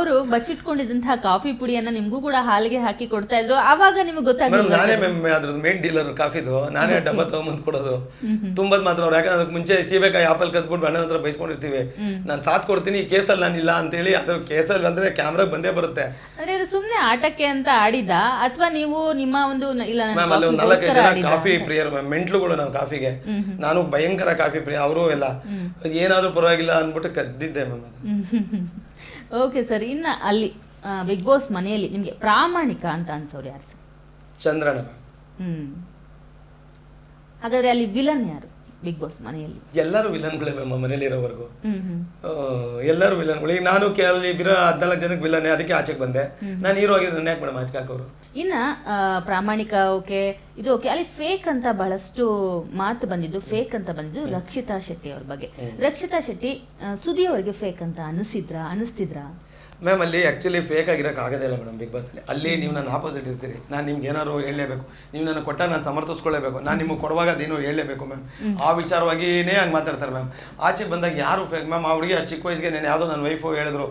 ಅವರು ಬಚ್ಚಿಟ್ಕೊಂಡಿದ್ದಂತಹ ಕಾಫಿ ಪುಡಿಯನ್ನ ನಿಮ್ಗೂ ಕೂಡ ಹಾಲಿಗೆ ಹಾಕಿ ಕೊಡ್ತಾ ಇದ್ರು, ಆವಾಗ ನಿಮ್ಗೆ ಗೊತ್ತಾಗಿಲ್ಲ? ನಾನೇ ಅದ್ರದ್ದು ಮೇನ್ ಡೀಲರ್ ಕಾಫಿದು, ನಾನೇ ಡಬ್ಬ ತಗೊಂಬಂದು ಕೊಡೋದು. ತುಂಬದ್ ಮಾತ್ರ ಅವ್ರು, ಯಾಕಂದ್ರೆ ಅದಕ್ಕೆ ಮುಂಚೆ ಸೀಬೇಕಾಗಿ ಆಪಲ್ ಕಸ್ಬಿಟ್ಟು ಅಣ್ಣನ ಹತ್ರ ಬೈಸ್ಕೊಂಡಿರ್ತೀವಿ. ನಾನು ಸಾಥ್ ಕೊಡ್ತೀನಿ, ಈ ಕೇಸಲ್ಲಿ ನಾನಿಲ್ಲ ಅಂತೇಳಿ. ಅದ್ರ ಕೇಸಲ್ಲಿ ಬಂದ್ರೆ ಕ್ಯಾಮ್ರಾಗ್ ಬಂದೇ ಬರುತ್ತೆ. ಅಂದ್ರೆ ಅದು ಸುಮ್ನೆ ಆಟಕ್ಕೆ ಅಂತ ಆಡಿದ, ಅಥವಾ ನೀವು ನಿಮ್ಮ ಒಂದು ಇಲ್ಲ ಮ್ಯಾಮ್ ಅಲ್ಲಿ ಒಂದು 4-5 ಜನ ಕಾಫಿ ಪ್ರಿಯರು ಮ್ಯಾಮ್, ಮೆಂಟ್ಲುಗಳು ನಾವು ಕಾಫಿಗೆ. ನಾನು ಭಯಂಕರ ಕಾಫಿ ಪ್ರಿಯ, ಅವರು ಎಲ್ಲ ಏನಾದ್ರೂ ಪರವಾಗಿಲ್ಲ ಅಂದ್ಬಿಟ್ಟು ಕದ್ದಿದ್ದೆ ಮ್ಯಾಮ್ ಅದು. ಓಕೆ ಸರ್, ಇನ್ನ ಅಲ್ಲಿ ಬಿಗ್ ಬಾಸ್ ಮನೆಯಲ್ಲಿ ನಿಮ್ಗೆ ಪ್ರಾಮಾಣಿಕ ಅಂತ ಅನ್ಸೋರು ಯಾರು ಸರ್? ಚಂದ್ರಣ್ಣ. ಹಾಗಾದ್ರೆ ಅಲ್ಲಿ ವಿಲನ್ ಯಾರು ಬಿಗ್ ಬಾಸ್ ಮನೆಯಲ್ಲಿ? ಎಲ್ಲರೂ ವಿಲನ್ಗಳೇ ಮ್ಯಾಮ್ ಮನೇಲಿ ಇರೋವರೆಗೂ. ಎಲ್ಲರೂ ವಿಲನ್ಗಳು. ಈಗ ನಾನು ಕೇಳಿ ಬಿರೋ 14 ಜನಕ್ಕೆ ವಿಲನ್ನೇ, ಅದಕ್ಕೆ ಆಚೆಗೆ ಬಂದೆ. ನಾನು ಹೀರೋ ಆಗಿದ್ದು ನನ್ನ ಯಾಕೆ ಮೇಡಮ್ ಆಚೆಗೆ ಹಾಕೋರು? ಇನ್ನ ಪ್ರಾಮಾಣಿಕ ಓಕೆ, ಇದು ಓಕೆ. ಅಲ್ಲಿ ಫೇಕ್ ಅಂತ ಬಹಳಷ್ಟು ಮಾತು ಬಂದಿದ್ದು, ಫೇಕ್ ಅಂತ ಬಂದಿದ್ದು ರಕ್ಷಿತಾ ಶೆಟ್ಟಿ ಅವ್ರ ಬಗ್ಗೆ. ರಕ್ಷಿತಾ ಶೆಟ್ಟಿ ಸುದಿ ಅವರಿಗೆ ಫೇಕ್ ಅಂತ ಅನಿಸ್ತಿದ್ರಾ? ಮ್ಯಾಮ್ ಅಲ್ಲಿ ಆ್ಯಕ್ಚುಲಿ ಫೇಕ್ ಆಗಿರೋಕೆ ಆಗೋದೇ ಇಲ್ಲ ಮೇಡಮ್ ಬಿಗ್ ಬಾಸಲ್ಲಿ. ಅಲ್ಲಿ ನೀವು ನನ್ನ ಆಪೋಸಿಟ್ ಇರ್ತೀರಿ, ನಾನು ನಿಮ್ಗೆ ಏನಾದ್ರು ಹೇಳಲೇಬೇಕು, ನೀವು ನನಗೆ ಕೊಟ್ಟಾಗ ನಾನು ಸಮರ್ಥಿಸ್ಕೊಳ್ಳೇಬೇಕು, ನಾನು ನಿಮಗೆ ಕೊಡುವಾಗ ಅದೇನು ಹೇಳಲೇಬೇಕು ಮ್ಯಾಮ್. ಆ ವಿಚಾರವಾಗಿಯೇ ಹಂಗೆ ಮಾತಾಡ್ತಾರೆ ಮ್ಯಾಮ್. ಆಚೆ ಬಂದಾಗ ಯಾರು ಫೇಕ್ ಮ್ಯಾಮ್? ಆ ಹುಡುಗಿ ಆ ಚಿಕ್ಕ ವಯಸ್ಸಿಗೆ ನಾನು ಯಾವುದೋ ನನ್ನ ವೈಫು ಹೇಳಿದ್ರು,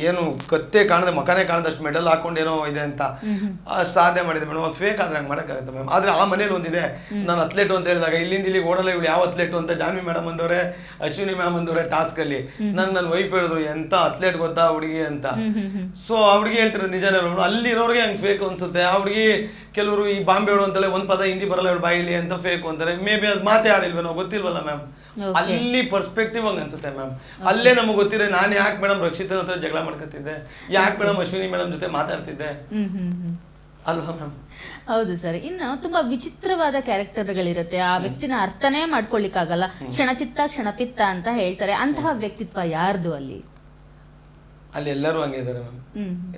ಏನು ಕತ್ತೆ ಕಾಣದೆ ಮಕನೇ ಕಾಣದಷ್ಟು ಮೆಡಲ್ ಹಾಕೊಂಡು ಏನೋ ಇದೆ ಅಂತ ಅಷ್ಟು ಸಾಧನೆ ಮಾಡಿದೆ ಮೇಡಮ್. ಅದು ಫೇಕ್ ಆದರೆ ಹಂಗೆ ಮಾಡೋಕ್ಕಾಗುತ್ತೆ ಮ್ಯಾಮ್. ಆದರೆ ಆ ಮನೇಲಿ ಒಂದಿದೆ, ನಾನು ಅಥ್ಲೆಟು ಅಂತ ಹೇಳಿದಾಗ ಇಲ್ಲಿಂದ ಇಲ್ಲಿಗೆ ಓಡಲ್ಲ ಇವಳು ಯಾವ ಅಥ್ಲೆಟು ಅಂತ ಜಾನ್ವಿ ಮೇಡಮ್ ಅಂದವ್ರೆ, ಅಶ್ವಿನಿ ಮ್ಯಾಮ್ ಅಂದವ್ರೆ ಟಾಸ್ಕಲ್ಲಿ. ನನ್ನ ವೈಫ್ ಹೇಳಿದ್ರು ಎಂಥ ಅಥ್ಲೆಟ್ ಗೊತ್ತಾ ಹುಡುಗಿ ಅಂತ. ಸೊ ಆ ಹುಡುಗಿ ಹೇಳ್ತಾರೆ ನಿಜನೇ, ಅಲ್ಲಿರೋರಿಗೆ ಹಂಗೆ ಫೇಕ್ ಅನ್ಸುತ್ತೆ. ಆ ಹುಡುಗಿ ಕೆಲವರು ಈ ಬಾಂಬೆ ಹೇಳು ಅಂತಲೇ ಒಂದು ಪದ ಹಿಂದಿ ಬರಲ್ಲ ಇವಳು ಬಾಯಿಲಿ ಅಂತ ಫೇಕ್ ಅಂತಾರೆ. ಮೇ ಬಿ ಅದು ಮಾತೇ ಆಡಿಲ್ವೇನೋ ಗೊತ್ತಿಲ್ವಲ್ಲ ಮ್ಯಾಮ್. ಅಲ್ಲಿ ಪರ್ಸ್ಪೆಕ್ಟಿವ್ ಹಂಗೆ ಅನ್ಸುತ್ತೆ ಮ್ಯಾಮ್. ಅಲ್ಲೇ ನಮಗೆ ಗೊತ್ತಿರೋ ನಾನು ಯಾಕೆ ಮೇಡಮ್ ರಕ್ಷಿತನ ಹತ್ರ ಜಗಳ ಮಾಡ್ಕೊತಿದ್ದೆ, ಯಾಕೆ ಮೇಡಮ್ ಅಶ್ವಿನಿ ಮೇಡಮ್ ಜೊತೆ ಮಾತಾಡ್ತಿದ್ದೆ ಅಲ್ವಾ ಮ್ಯಾಮ್? ಹೌದು ಸರ್. ಇನ್ನು ತುಂಬಾ ವಿಚಿತ್ರವಾದ ಕ್ಯಾರೆಕ್ಟರ್ಗಳಿರುತ್ತೆ, ಆ ವ್ಯಕ್ತಿನ ಅರ್ಥನೇ ಮಾಡ್ಕೊಳ್ಳಿಕ್ಕಾಗಲ್ಲ. ಕ್ಷಣಚಿತ್ತ ಕ್ಷಣಪಿತ್ತ ಅಂತ ಹೇಳ್ತಾರೆ. ಅಂತಹ ವ್ಯಕ್ತಿತ್ವ ಯಾರ್ದು ಅಲ್ಲಿ? ಅಲ್ಲಿ ಎಲ್ಲರೂ ಹಂಗೆ ಇದ್ದಾರೆ ಮ್ಯಾಮ್.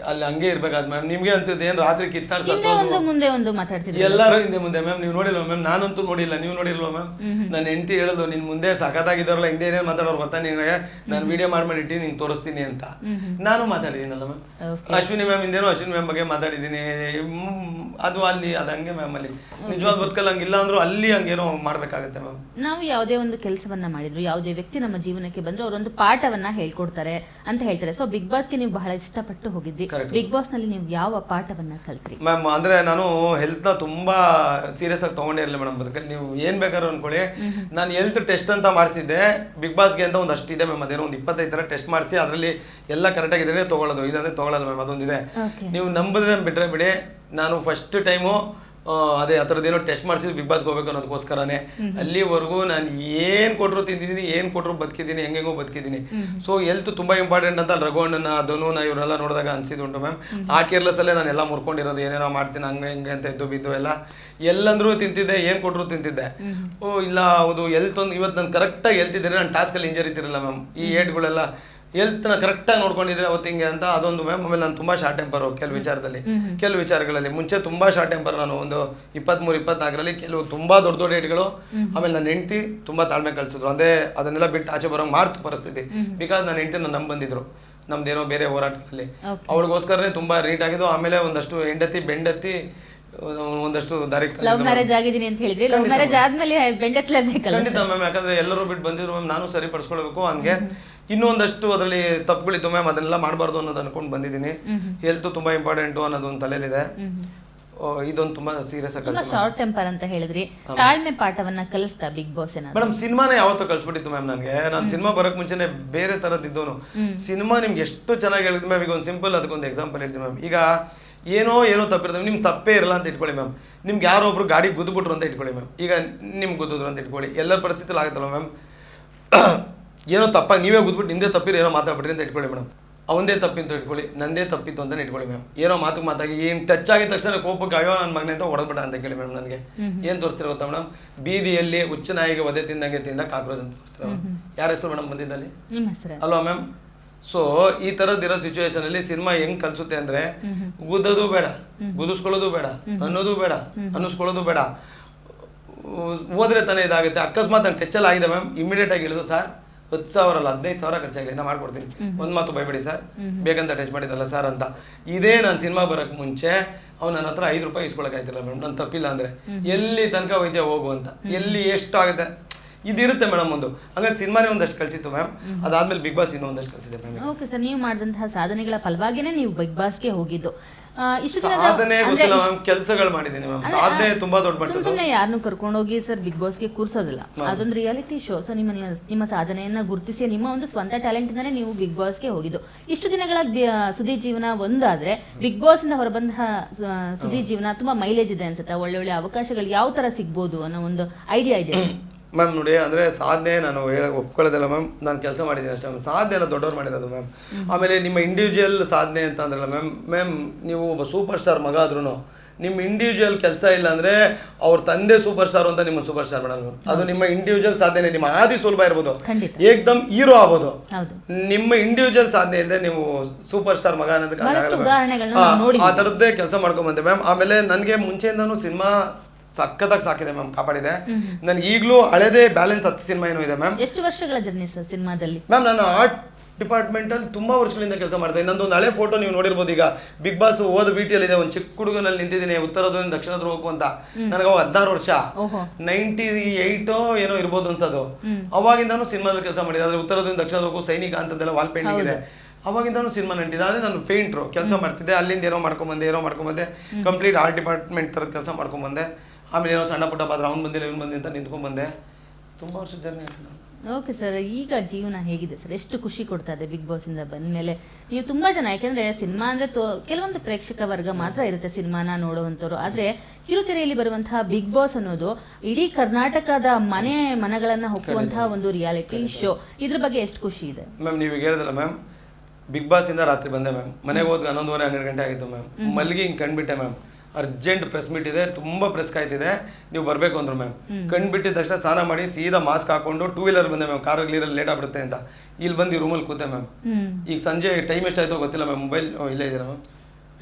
ಅಲ್ಲಿ ಹಂಗೆ ಇರ್ಬೇಕಾದ್ ಮ್ಯಾಮ್. ನಿಮ್ಗೆ ಅನ್ಸುತ್ತೆ ಏನ್ ರಾತ್ರಿ ಕಿತ್ತಾಡ್ಸೋದು ಮುಂದೆ ಒಂದು ಮಾತಾಡ್ತಿದ್ದೆ, ಎಲ್ಲರೂ ಹಿಂದೆ ಮುಂದೆ ಮ್ಯಾಮ್. ನೀವು ನೋಡಿಲ್ವ ಮ್ಯಾಮ್? ನಾನಂತೂ ನೋಡಿಲ್ಲ, ನೀವು ನೋಡಿಲ್ವ ಮ್ಯಾಮ್? ನನ್ನ ಹೆಂಡತಿ ಹೇಳೋದು, ನಿನ್ ಮುಂದೆ ಸಖತ್ತಾಗಿದ್ದಾರಲ್ಲ ಹಿಂದೆ ಏನೇನು ಮಾತಾಡೋರು ಗೊತ್ತಾ ನಿನಗೆ, ನಾನು ವಿಡಿಯೋ ಮಾಡಿಟ್ಟು ನಿಂಗೆ ತೋರಿಸ್ತೀನಿ ಅಂತ. ನಾನು ಮಾತಾಡಿದ್ದೀನಲ್ಲ ಮ್ಯಾಮ್. ಅಶ್ವಿನಿ ಮ್ಯಾಮ್ ಹಿಂದೇನೋ ಅಶ್ವಿನಿ ಮ್ಯಾಮ್ ಬಗ್ಗೆ ಮಾತಾಡಿದ್ದೀನಿ. ಅದು ಅಲ್ಲಿ ಅದು ಹಂಗೆ ಮ್ಯಾಮ್. ಅಲ್ಲಿ ನಿಜವಾದ ಬದುಕಲ್ಲ ಹಂಗಿಲ್ಲ ಅಂದ್ರೂ ಅಲ್ಲಿ ಹಂಗೇನೋ ಮಾಡ್ಬೇಕಾಗತ್ತೆ ಮ್ಯಾಮ್. ನಾವು ಯಾವುದೇ ಒಂದು ಕೆಲಸವನ್ನ ಮಾಡಿದ್ರು, ಯಾವುದೇ ವ್ಯಕ್ತಿ ನಮ್ಮ ಜೀವನಕ್ಕೆ ಬಂದ್ರು ಅವರೊಂದು ಪಾಠವನ್ನ ಹೇಳ್ಕೊಡ್ತಾರೆ ಅಂತ ಹೇಳ್ತಾರೆ. ಸೊ ಬಿಗ್ ಬಾಸ್ಗೆ ನೀವು ಬಹಳ ಇಷ್ಟಪಟ್ಟು ಹೋಗಿದ್ರಿ. ಬಿಗ್ ಬಾಸ್ ನಲ್ಲಿ ನೀವು ಯಾವ ಪಾಠವನ್ನ ಕಲ್ತ್ರಿ ಮ್ಯಾಮ್? ಅಂದ್ರೆ ನಾನು ಹೆಲ್ತ್ ನ ತುಂಬಾ ಸೀರಿಯಸ್ ಆಗಿ ತಗೊಂಡೇ ಇರಲಿಲ್ಲ ಮೇಡಮ್ ಬದುಕಲ್ಲಿ. ನೀವು ಏನ್ ಬೇಕಾದ್ರು ಅನ್ಕೊಳ್ಳಿ, ನಾನು ಹೆಲ್ತ್ ಟೆಸ್ಟ್ ಅಂತ ಮಾಡಿಸಿದ್ದೆ ಬಿಗ್ ಬಾಸ್ಗೆ ಅಂತ ಒಂದು ಅಷ್ಟಿದೆ ಮ್ಯಾಮ್. ಅದೇನೋ ಒಂದು 25 ಥರ ಟೆಸ್ಟ್ ಮಾಡಿಸಿ ಅದರಲ್ಲಿ ಎಲ್ಲ ಕರೆಕ್ಟ್ ಆಗಿದ್ರೆ ತಗೊಳ್ಳೋದು, ಇಲ್ಲಾಂದ್ರೆ ತಗೊಳ್ಳೋದು ಮ್ಯಾಮ್. ಅದೊಂದಿದೆ. ನೀವು ನಂಬಿದ್ರೆ ಬಿಟ್ರೆ ಬಿಡಿ, ನಾನು ಫಸ್ಟ್ ಟೈಮು ಅದೇ ಆ ಥರದ್ದೇನೋ ಟೆಸ್ಟ್ ಮಾಡಿಸಿದ್ದು ಬಿಗ್ ಬಾಸ್ಗೆ ಹೋಗ್ಬೇಕು ಅನ್ನೋದಕ್ಕೋಸ್ಕರನೇ. ಅಲ್ಲಿವರೆಗೂ ನಾನು ಏನು ಕೊಟ್ಟರು ತಿಂದಿದ್ದೀನಿ, ಏನು ಕೊಟ್ಟರು ಬದುಕಿದ್ದೀನಿ, ಹೆಂಗೆಂಗೋ ಬದುಕಿದ್ದೀನಿ. ಸೊ ಹೆಲ್ತ್ ತುಂಬ ಇಂಪಾರ್ಟೆಂಟ್ ಅಂತ ರಘುವಣ್ಣನ ಧನುನ ಇವರೆಲ್ಲ ನೋಡಿದಾಗ ಅನಿಸಿದುಂಟು ಮ್ಯಾಮ್. ಆ ಕೇರ್ಲೆಸ್ಸಲ್ಲೇ ನಾನು ಎಲ್ಲ ಮುರ್ಕೊಂಡಿರೋದು, ಏನೇನೋ ಮಾಡ್ತೀನಿ ಹಂಗೆ ಹಿಂಗೆ ಅಂತ ಎದ್ದು ಬಿದ್ದು ಎಲ್ಲಂದ್ರೂ ತಿಂತಿದ್ದೆ, ಏನು ಕೊಟ್ಟರು ತಿಂತಿದ್ದೆ. ಓ ಇಲ್ಲ ಹೌದು ಹೆಲ್ತ್ ಒಂದು ಇವತ್ತು ನಾನು ಕರೆಕ್ಟಾಗಿ ಹೇಳ್ತಿದ್ದರೆ ನಾನು ಟಾಸ್ಕಲ್ಲಿ ಇಂಜರಿ ಇರ್ತಿರಲಿಲ್ಲ ಮ್ಯಾಮ್. ಈ ಏಟ್ಗಳೆಲ್ಲ ಹೆಲ್ತ್ನ ಕರೆಕ್ಟಾಗಿ ನೋಡ್ಕೊಂಡಿದ್ರೆ ಅವತ್ತು ಹಿಂಗೆ ಅಂತ ಅದೊಂದು ಮ್ಯಾಮ್. ಆಮೇಲೆ ನಾನು ತುಂಬ ಶಾರ್ಟ್ ಟೆಂಪರು ಕೆಲವು ವಿಚಾರಗಳಲ್ಲಿ. ಮುಂಚೆ ತುಂಬ ಶಾರ್ಟ್ ಟೆಂಪರ್ ನಾನು. ಒಂದು 23-24ರಲ್ಲಿ ಕೆಲವು ತುಂಬ ದೊಡ್ಡ ಏಟ್ಗಳು. ಆಮೇಲೆ ನನ್ನ ಹೆಂಡತಿ ತುಂಬ ತಾಳ್ಮೆ ಕಲಿಸಿದ್ರು. ಅದೇ ಅದನ್ನೆಲ್ಲ ಬಿಟ್ಟು ಆಚೆ ಬರೋಂಗೆ ಮಾಡ್ತು ಪರಿಸ್ಥಿತಿ. ಬಿಕಾಸ್ ನನ್ನ ಹೆಂಡತಿ ನನ್ನ ಬಂದಿದ್ರು ನಮ್ದೇನೋ ಬೇರೆ ಹೋರಾಟಗಳಲ್ಲಿ. ಅವಳಿಗೋಸ್ಕರನೇ ತುಂಬ ರೀಟ್ ಆಗಿದ್ದು. ಆಮೇಲೆ ಒಂದಷ್ಟು ಬೆಂಡತ್ತಿ ಒಂದಷ್ಟು ದಾರಿ ಲವ್ ಮ್ಯಾರೇಜ್ ಆಗಿದ್ದೀನಿ ಅಂತ ಹೇಳಿದ್ರಿ. ಲವ್ ಮ್ಯಾರೇಜ್ ಆದ್ಮೇಲೆ ಬೆಂಡತ್ಲೇಬೇಕಲ್ಲ? ಖಂಡಿತ ಮ್ಯಾಮ್. ಯಾಕಂದ್ರೆ ಎಲ್ಲರೂ ಬಿಟ್ಟು ಬಂದಿದ್ರು ಮ್ಯಾಮ್, ನಾನು ಸರಿಪಡಿಸ್ಕೊಳ್ಬೇಕು. ಹಂಗೆ ಇನ್ನೊಂದಷ್ಟು ಅದರಲ್ಲಿ ತಪ್ಪುಗಳಿತ್ತು ಮ್ಯಾಮ್, ಅದನ್ನೆಲ್ಲ ಮಾಡಬಾರ್ದು ಅನ್ನೋದು ಅನ್ಕೊಂಡು ಬಂದಿದ್ದೀನಿ. ಹೆಲ್ತ್ ತುಂಬಾ ಇಂಪಾರ್ಟೆಂಟು ಅನ್ನೋದು ಒಂದು ತಲೆಯಲ್ಲಿದೆ. ಇದೊಂದು ತುಂಬಾ ಸೀರಿಯಸ್ ಆಗಿ ಶಾರ್ಟ್ ಟೆಂಪರ್ ಅಂತ ಹೇಳಿದ್ರಿ. ತಾಳ್ಮೆ ಪಾಠವನ್ನ ಕಲಿಸ್ತಾ ಬಿಗ್ ಬಾಸ್ ಮೇಡಮ್? ಸಿನಿಮಾನೇ ಯಾವತ್ತೂ ಕಲಿಸ್ಬಿಟ್ಟಿತ್ತು ಮ್ಯಾಮ್ ನನಗೆ. ನಾನು ಸಿನಿಮಾ ಬರೋಕ್ ಮುಂಚೆನೆ ಬೇರೆ ಥರದ್ದಿದ್ದವನು. ಸಿನಿಮಾ ನಿಮ್ಗೆ ಎಷ್ಟು ಚೆನ್ನಾಗಿ ಹೇಳಿದ್ವಿ ಮ್ಯಾಮ್. ಈಗ ಒಂದು ಸಿಂಪಲ್ ಅದಕ್ಕೊಂದು ಎಕ್ಸಾಂಪಲ್ ಹೇಳ್ತೀನಿ ಮ್ಯಾಮ್. ಈಗ ಏನೋ ತಪ್ಪಿರ್ತವೆ, ನಿಮ್ಗೆ ತಪ್ಪೇ ಇರಲ್ಲ ಅಂತ ಇಟ್ಕೊಳ್ಳಿ ಮ್ಯಾಮ್. ನಿಮ್ಗೆ ಯಾರೋ ಒಬ್ರು ಗಾಡಿ ಗುದ್ದುಬಿಟ್ರು ಅಂತ ಇಟ್ಕೊಳ್ಳಿ ಮ್ಯಾಮ್. ಈಗ ನಿಮ್ಗೆ ಗುದ್ದಿದ್ರು ಅಂತ ಇಟ್ಕೊಳ್ಳಿ, ಎಲ್ಲರ ಪರಿಸ್ಥಿತಿಲಿ ಆಗುತ್ತಲ್ಲ ಮ್ಯಾಮ್. ಏನೋ ತಪ್ಪಾಗಿ ನೀವೇ ಗುದ್ಬಿಟ್ಟು ನಿಮ್ಮದೇ ತಪ್ಪಿರೋ ಏನೋ ಮಾತಾಡ್ಬಿಟ್ರಿ ಅಂತ ಇಟ್ಕೊಳ್ಳಿ ಮೇಡಮ್. ಅವನದೇ ತಪ್ಪಿತ್ತು ಇಟ್ಕೊಳ್ಳಿ, ನಂದೇ ತಪ್ಪಿತ್ತು ಅಂತ ಇಟ್ಕೊಳ್ಳಿ ಮ್ಯಾಮ್. ಏನೋ ಮಾತಾಗಿ ಏನು ಟಚ್ ಆಗಿದ ತಕ್ಷಣ ಕೋಪಕ್ಕೆ ಅಯ್ಯೋ ನನ್ನ ಮಗನೇ ಅಂತ ಹೊಡೆದ್ಬಿಟ್ಟ ಅಂತ ಕೇಳಿ ಮ್ಯಾಮ್. ನನಗೆ ಏನು ತೋರಿಸ್ತಿರೋ ಗೊತ್ತಾ ಮೇಡಮ್? ಬೀದಿಯಲ್ಲಿ ಹುಚ್ಚು ನಾಯಿಗೆ ಒದೆ ತಿಂದಂಗೆ ತಿಂದ ಕಾಕ್ರೋಚ್ ಅಂತ ತೋರಿಸ್ತಿರೋ. ಯಾರ ಹೆಸರು ಮೇಡಮ್ ಬಂದಿದ್ದಲ್ಲಿ ಅಲ್ವಾ ಮ್ಯಾಮ್? ಸೊ ಈ ಥರದ್ದಿರೋ ಸಿಚುವೇಶನಲ್ಲಿ ಸಿನಿಮಾ ಹೆಂಗೆ ಕಲಿಸುತ್ತೆ ಅಂದರೆ, ಗುದ್ದೋದು ಬೇಡ, ಗುದಿಸ್ಕೊಳ್ಳೋದು ಬೇಡ, ಅನ್ನೋದು ಬೇಡ, ಅನ್ನಿಸ್ಕೊಳ್ಳೋದು ಬೇಡ. ಹೋದ್ರೆ ತಾನೇ ಇದಾಗುತ್ತೆ. ಅಕಸ್ಮಾತ್ ನಂಗೆ ಟೆಚ್ಚಲ್ಲಿ ಆಗಿದೆ ಮ್ಯಾಮ್, ಇಮಿಡಿಯೇಟಾಗಿ ಹೇಳಿದು ಸರ್ 10,000 ಅಲ್ಲ 15,000 ಖರ್ಚಾಗಲಿ, ನಾನು ಮಾಡ್ಕೊಡ್ತೀನಿ, ಒಂದು ಮಾತು ಬೈಬೇಡಿ ಸರ್, ಬೇಕಂತ ಟಚ್ ಮಾಡಿದ್ದಲ್ಲ ಸರ್ ಅಂತ. ಇದೇ ನಾನು ಸಿನಿಮಾ ಬರೋಕ್ಕೆ ಮುಂಚೆ ಅವ್ನು ನನ್ನ ಹತ್ರ 5 ರೂಪಾಯಿ ಇಸ್ಕೊಳಕ್ಕಾಯ್ತಿಲ್ಲ ಮೇಡಮ್. ನಾನು ತಪ್ಪಿಲ್ಲ ಅಂದರೆ ಎಲ್ಲಿ ತನಕ ಹೋಯ್ತೆ ಹೋಗು ಅಂತ. ಎಲ್ಲಿ ಎಷ್ಟು ಆಗುತ್ತೆ ಇದಿರುತ್ತೆ ಮೇಡಮ್ ಒಂದು. ಹಂಗಾಗಿ ಸಿನಿಮಾನೇ ಒಂದಷ್ಟು ಕಳಿಸಿತ್ತು ಮ್ಯಾಮ್, ಅದಾದ್ಮೇಲೆ ಬಿಗ್ ಬಾಸ್ ಇನ್ನೂ ಒಂದಷ್ಟು ಕಳಿಸಿದೆ ಮ್ಯಾಮ್. ಓಕೆ ಸರ್, ನೀವು ಮಾಡಿದಂತಹ ಸಾಧನೆಗಳ ಫಲವಾಗಿನೇ ನೀವು ಬಿಗ್ ಬಾಸ್ಗೆ ಹೋಗಿದ್ದು. ಇಷ್ಟು ದಿನ ಸಾಧನೆ ಗೊತ್ತಿಲ್ಲ ಮ್ಯಾಮ್, ಕೆಲಸಗಳು ಮಾಡಿದ್ದೀನಿ ಮ್ಯಾಮ್. ಸಾಧನೆ ತುಂಬಾ ದೊಡ್ಡ ಮಟ್ಟದ್ದು. ಸುಮ್ಮನೆ ಯಾರನ್ನು ಕರ್ಕೊಂಡೋಗಿ ಸರ್ ಬಿಗ್ ಬಾಸ್ಗೆ ಕೂರ್ಸೋದಿಲ್ಲ, ಅದೊಂದು ರಿಯಾಲಿಟಿ ಶೋ. ಸೊ ನಿಮ್ಮ ಸಾಧನೆಯನ್ನ ಗುರುತಿಸಿ ನಿಮ್ಮ ಒಂದು ಸ್ವಂತ ಟ್ಯಾಲೆಂಟ್ ಇಂದಾನೆ ನೀವು ಬಿಗ್ ಬಾಸ್ಗೆ ಹೋಗಿದ್ದು. ಇಷ್ಟು ದಿನಗಳ ಸುದ್ದಿ ಜೀವನ ಒಂದಾದ್ರೆ ಬಿಗ್ ಬಾಸ್ ಇಂದ ಹೊರಬಂದ ಸುದ್ದಿ ಜೀವನ ತುಂಬಾ ಮೈಲೇಜ್ ಇದೆ ಅನ್ಸುತ್ತೆ. ಒಳ್ಳೆ ಅವಕಾಶಗಳು ಯಾವ ತರ ಸಿಗ್ಬೋದು ಅನ್ನೋ ಒಂದು ಐಡಿಯಾ ಇದೆ ಮ್ಯಾಮ್. ನೋಡಿ, ಅಂದರೆ ಸಾಧನೆ ನಾನು ಒಪ್ಕೊಳ್ಳೋದಿಲ್ಲ ಮ್ಯಾಮ್, ನಾನು ಕೆಲಸ ಮಾಡಿದ್ದೀನಿ ಅಷ್ಟೇ ಮ್ಯಾಮ್. ಸಾಧನೆ ಎಲ್ಲ ದೊಡ್ಡವ್ರು ಮಾಡಿರೋದು ಮ್ಯಾಮ್. ಆಮೇಲೆ ನಿಮ್ಮ ಇಂಡಿವಿಜುವಲ್ ಸಾಧನೆ ಅಂತ ಅಂದ್ರಲ್ಲ ಮ್ಯಾಮ್, ನೀವು ಒಬ್ಬ ಸೂಪರ್ ಸ್ಟಾರ್ ಮಗ ಆದ್ರೂ ನಿಮ್ಮ ಇಂಡಿವಿಜುವಲ್ ಕೆಲಸ ಇಲ್ಲ ಅಂದರೆ ಅವ್ರ ತಂದೆ ಸೂಪರ್ ಸ್ಟಾರ್ ಅಂತ ನಿಮ್ಮ ಸೂಪರ್ ಸ್ಟಾರ್ ಮೇಡಮ್. ಅದು ನಿಮ್ಮ ಇಂಡಿವಿಜುವಲ್ ಸಾಧನೆ. ನಿಮ್ಮ ಆದಿ ಸುಲಭ ಇರ್ಬೋದು, ಏಕ್ದಮ್ ಹೀರೋ ಆಗ್ಬೋದು. ನಿಮ್ಮ ಇಂಡಿವಿಜುವಲ್ ಸಾಧನೆ ಇಲ್ಲದೆ ನೀವು ಸೂಪರ್ ಸ್ಟಾರ್ ಮಗ ಅನ್ನೋದಕ್ಕೆ ಆ ಥರದ್ದೇ ಕೆಲಸ ಮಾಡ್ಕೊಂಬಂದೆ ಮ್ಯಾಮ್. ಆಮೇಲೆ ನನಗೆ ಮುಂಚೆಯಿಂದನೂ ಸಿನಿಮಾ ಸಖತ್ತಾಗಿ ಸಾಕಿದೆ ಮ್ಯಾಮ್, ಕಾಪಾಡಿದೆ. ನನ್ಗೆ ಈಗಲೂ ಹಳೆದೇ ಬ್ಯಾಲೆನ್ಸ್ 10 ಸಿನಿಮಾ ಏನೋ ಇದೆ ಮ್ಯಾಮ್. ಎಷ್ಟು ವರ್ಷಗಳ ಜರ್ನಿ ಸರ್ ಸಿನಿಮಾದಲ್ಲಿ? ಮ್ಯಾಮ್, ನಾನು ಆರ್ಟ್ ಡಿಪಾರ್ಟ್ಮೆಂಟಲ್ಲಿ ತುಂಬ ವರ್ಷಗಳಿಂದ ಕೆಲಸ ಮಾಡ್ತಾ ಇದ್ದೀನಿ. ನಂದೊಂದು ಹಳೆ ಫೋಟೋ ನೀವು ನೋಡಿರ್ಬೋದು. ಈಗ ಬಿಗ್ ಬಾಸ್ ಹೋದ ವಿಟಿಯಲ್ಲಿ ಇದೆ, ಒಂದು ಚಿಕ್ಕ ಹುಡುಗನಲ್ಲಿ ನಿಂತಿದ್ದೀನಿ, ಉತ್ತರ ಧ್ರುವದಿಂದ ದಕ್ಷಿಣ ಧ್ರುವಕ್ಕೂ ಅಂತ. ನನಗೆ 16 ವರ್ಷ, 98 ಏನೋ ಇರ್ಬೋದು ಅನ್ಸೋದು. ಅವಾಗಿಂದಾನು ಸಿನಿಮಾದಲ್ಲಿ ಕೆಲಸ ಮಾಡಿದೆ. ಆದರೆ ಉತ್ತರ ಧ್ರುವದಿಂದ ದಕ್ಷಿಣ ಧ್ರುವಕ್ಕೂ ಸೈನಿಕ ಅಂತದೆಲ್ಲ ವಾಲ್ ಪೇಂಟಿಂಗ್ ಇದೆ. ಅವಾಗಿಂದಾನು ಸಿನಿಮಾ ನಂಟಿದೆ. ಆದರೆ ನಾನು ಪೇಂಟ್ರು ಕೆಲಸ ಮಾಡ್ತಿದ್ದೆ. ಅಲ್ಲಿಂದ ಏನೋ ಮಾಡ್ಕೊಂಬಂದೆ ಕಂಪ್ಲೀಟ್ ಆರ್ಟ್ ಡಿಪಾರ್ಟ್ಮೆಂಟ್ ಥರದ ಕೆಲಸ ಮಾಡ್ಕೊಂಬಂದೆ. ಆಮೇಲೆ ಏನೋ ಸಣ್ಣ ಪುಟ್ಟ ಪಾತ್ರ ಅವ್ನು ಬಂದಿಲ್ಲ ಇವ್ನು ಬಂದಿ ಅಂತ ನಿಂತ್ಕೊಂಡ್ಬಂದೆ. ತುಂಬ ವರ್ಷದ ಜರ್ನಿ ಆಯ್ತು. ಓಕೆ ಸರ್, ಈಗ ಜೀವನ ಹೇಗಿದೆ ಸರ್? ಎಷ್ಟು ಖುಷಿ ಕೊಡ್ತಾ ಇದೆ ಬಿಗ್ ಬಾಸ್ ಇಂದ ಬಂದ್ಮೇಲೆ? ನೀವು ತುಂಬಾ ಜನ, ಯಾಕಂದ್ರೆ ಸಿನಿಮಾ ಅಂದ್ರೆ ಕೆಲವೊಂದು ಪ್ರೇಕ್ಷಕ ವರ್ಗ ಮಾತ್ರ ಇರುತ್ತೆ ಸಿನಿಮಾನ ನೋಡುವಂಥವ್ರು. ಆದ್ರೆ ಕಿರುತೆರೆಯಲ್ಲಿ ಬರುವಂತಹ ಬಿಗ್ ಬಾಸ್ ಅನ್ನೋದು ಇಡೀ ಕರ್ನಾಟಕದ ಮನಗಳನ್ನ ಹೊಕ್ಕುವಂತಹ ಒಂದು ರಿಯಾಲಿಟಿ ಶೋ. ಇದ್ರ ಬಗ್ಗೆ ಎಷ್ಟು ಖುಷಿ ಇದೆ ಮ್ಯಾಮ್? ನೀವು ಹೇಳಿದಲ್ಲ ಮ್ಯಾಮ್, ಬಿಗ್ ಬಾಸ್ ಇಂದ ರಾತ್ರಿ ಬಂದೆ ಮ್ಯಾಮ್. ಮನೆಗೆ ಹೋದ್ 11:30 12 ಗಂಟೆ ಆಗಿತ್ತು ಮ್ಯಾಮ್. ಮಲ್ಲಿಗೆ ಹಿಂಗೆ ಕಂಡ್ಬಿಟ್ಟೆ ಮ್ಯಾಮ್. ಅರ್ಜೆಂಟ್ ಪ್ರೆಸ್ ಮೀಟ್ ಇದೆ, ತುಂಬ ಪ್ರೆಸ್ ಕಾಯ್ತಿದೆ, ನೀವು ಬರಬೇಕು ಅಂದ್ರು ಮ್ಯಾಮ್. ಕಂಡುಬಿಟ್ಟಿದ ತಕ್ಷಣ ಸ್ನಾನ ಮಾಡಿ ಸೀದಾ ಮಾಸ್ಕ್ ಹಾಕೊಂಡು 2 ವೀಲರ್ ಬಂದೆ ಮ್ಯಾಮ್. ಕಾರ್ ಕ್ಲಿಯರಲ್ಲಿ ಲೇಟ್ ಆಗ್ಬಿಡುತ್ತೆ ಅಂತ ಇಲ್ಲಿ ಬಂದು ರೂಮಲ್ಲಿ ಕೂತೆ ಮ್ಯಾಮ್. ಈಗ ಸಂಜೆ ಟೈಮ್ ಎಷ್ಟಾಯ್ತೋ ಗೊತ್ತಿಲ್ಲ ಮ್ಯಾಮ್. ಮೊಬೈಲ್ ಇಲ್ಲೇ ಇದೆಯಲ್ಲ ಮ್ಯಾಮ್.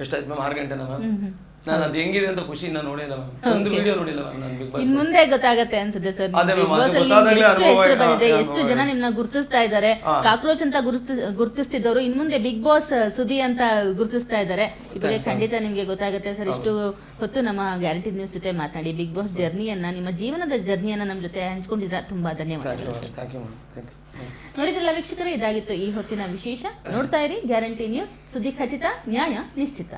ಎಷ್ಟಾಯ್ತು ಮ್ಯಾಮ್? 6 ಗಂಟೆನಾ ಮ್ಯಾಮ್? ನಾನು ಅದು ಹೆಂಗಿದೆ ಅಂತ ಖುಷಿನ ನೋಡಿಲ್ಲ ಮ್ಯಾಮ್. ಒಂದು ವಿಡಿಯೋ ನೋಡಿಲ್ಲ ಮ್ಯಾಮ್ ನಾನು ಬಿಗ್ ಬಾಸ್. ಇನ್ನು ಮುಂದೆ ಗೊತ್ತಾಗತ್ತೆ ಅನ್ಸುತ್ತೆ ಸರ್. ಎಷ್ಟು ಜನ ನಿಮ್ಮನ್ನ ಗುರುತಿಸ್ತಾ ಇದ್ದಾರೆ. ಕಾಕ್ರೋಚ್ ಅಂತ ಗುರುತಿಸ್ತಿದ್ದವರು ಇನ್ ಮುಂದೆ ಬಿಗ್ ಬಾಸ್ ಸುದ್ದಿ ಅಂತ ಗುರುತಿಸ್ತಾ ಇದ್ದಾರೆ. ಇವಾಗ ಖಂಡಿತ ನಿಮ್ಗೆ ಗೊತ್ತಾಗುತ್ತೆ ಸರ್. ಇಷ್ಟು ಹೊತ್ತು ನಮ್ಮ ಗ್ಯಾರಂಟಿ ನ್ಯೂಸ್ ಜೊತೆ ಮಾತನಾಡಿ ಬಿಗ್ ಬಾಸ್ ಜರ್ನಿಯನ್ನ, ನಿಮ್ಮ ಜೀವನದ ಜರ್ನಿಯನ್ನ ನಮ್ಮ ಜೊತೆ ಹಂಚ್ಕೊಂಡಿದ್ರ ತುಂಬಾ ಧನ್ಯವಾದ. ನೋಡಿದ್ರಲ್ಲ ವೀಕ್ಷಕರೇ, ಇದಾಗಿತ್ತು ಈ ಹೊತ್ತಿನ ವಿಶೇಷ. ನೋಡ್ತಾ ಇರಿ ಗ್ಯಾರಂಟಿ ನ್ಯೂಸ್, ಸುದ್ದಿ ಖಚಿತ, ನ್ಯಾಯ ನಿಶ್ಚಿತ.